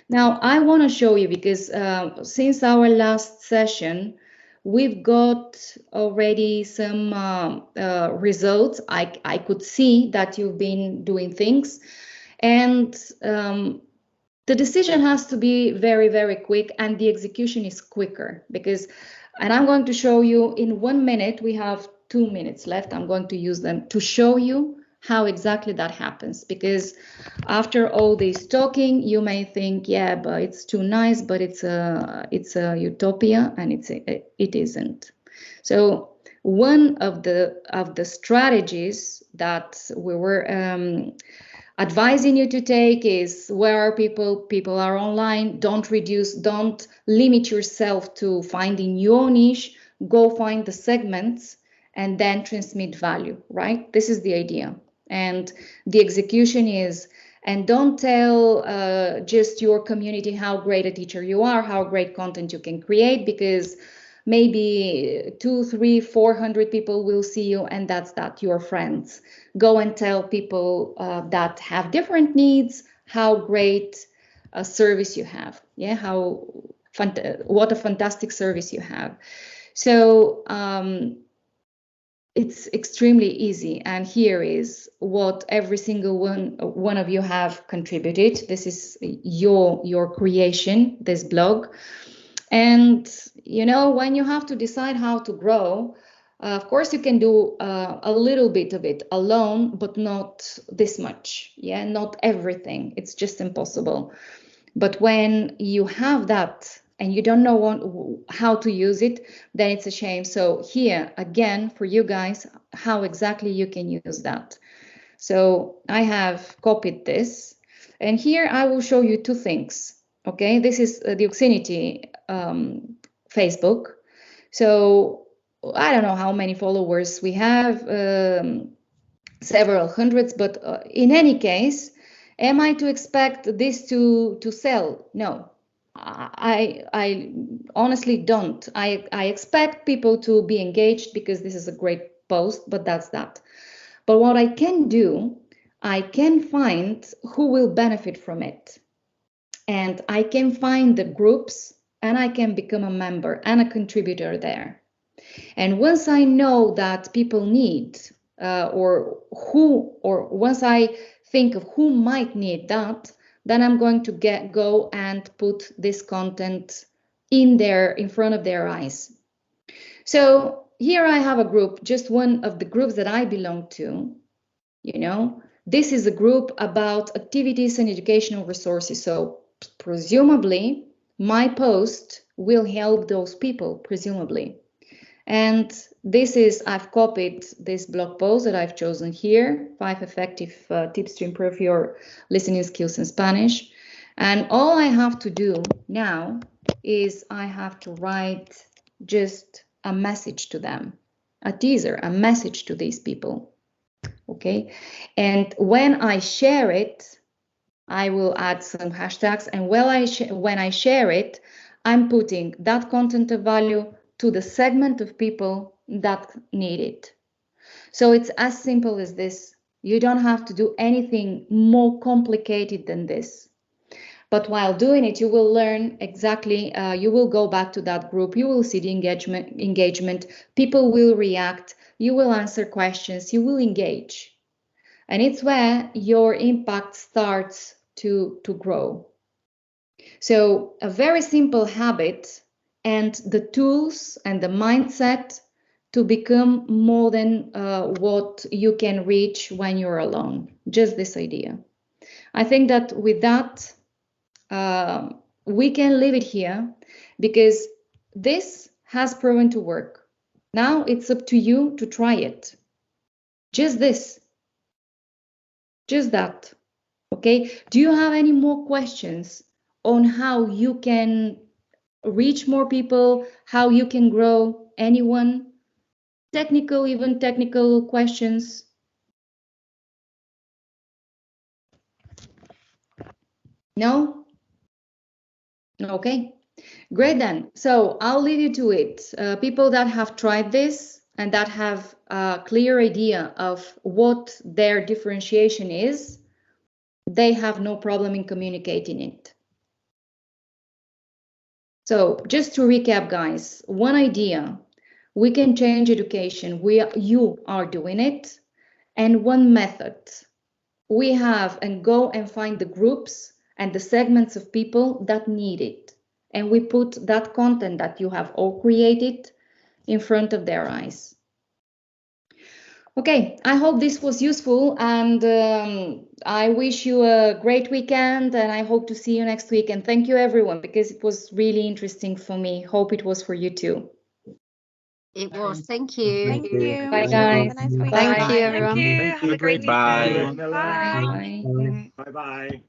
Now, I want to show you because since our last session, we've got already some results. I could see that you've been doing things, and the decision has to be very, very quick, and the execution is quicker because, and I'm going to show you in 1 minute, we have 2 minutes left. I'm going to use them to show you how exactly that happens, because after all this talking, you may think, yeah, but it's too nice, but it's a utopia, and it isn't. So one of the strategies that we were advising you to take is, where are people are online. Don't limit yourself to finding your niche. Go find the segments and then transmit value, right? This is the idea. And the execution is, and don't tell just your community how great a teacher you are, how great content you can create, because maybe 200, 300, 400 people will see you, and that's that, your friends. Go and tell people that have different needs how great a service you have. Yeah, what a fantastic service you have. So it's extremely easy, and here is what every single one of you have contributed. This is your creation, this blog. And when you have to decide how to grow, of course you can do a little bit of it alone, but not this much. Yeah, not everything. It's just impossible. But when you have that and you don't know how to use it, then it's a shame. So here again, for you guys, how exactly you can use that. So I have copied this, and here I will show you two things. Okay, this is the Uxinity Facebook. So I don't know how many followers we have, several hundreds, but in any case, am I to expect this to sell? No, I honestly don't. I expect people to be engaged because this is a great post, but that's that. But what I can do, I can find who will benefit from it. And I can find the groups, and I can become a member and a contributor there. And once I know that people need, or once I think of who might need that, then I'm going to go and put this content in front of their eyes. So here I have a group, just one of the groups that I belong to. This is a group about activities and educational resources. So presumably my post will help those people, presumably. And I've copied this blog post that I've chosen here, 5 effective tips to improve your listening skills in Spanish. And all I have to do now is I have to write just a message to them, a teaser, a message to these people. Okay. And when I share it, I will add some hashtags. And when I share it, I'm putting that content of value to the segment of people that need it. So it's as simple as this. You don't have to do anything more complicated than this. But while doing it, you will learn exactly, you will go back to that group, you will see the engagement, people will react, you will answer questions, you will engage. And it's where your impact starts to grow. So a very simple habit, and the tools and the mindset to become more than what you can reach when you're alone. Just this idea. I think that with that, we can leave it here, because this has proven to work. Now it's up to you to try it. Just this. Just that. Okay. Do you have any more questions on how you can reach more people, how you can grow? Anyone? Even technical questions? No? Okay. Great then. So I'll leave you to it. People that have tried this and that have a clear idea of what their differentiation is, they have no problem in communicating it. So just to recap, guys, one idea, we can change education. You are doing it. And one method, we have and go and find the groups and the segments of people that need it. And we put that content that you have all created in front of their eyes. Okay, I hope this was useful, and I wish you a great weekend, and I hope to see you next week. And thank you, everyone, because it was really interesting for me. Hope it was for you too. It was. Thank you. Thank you. Bye, guys. Have a nice week. Thank you, Thank everyone. you. Have a great weekend. Bye. Bye. Bye-bye.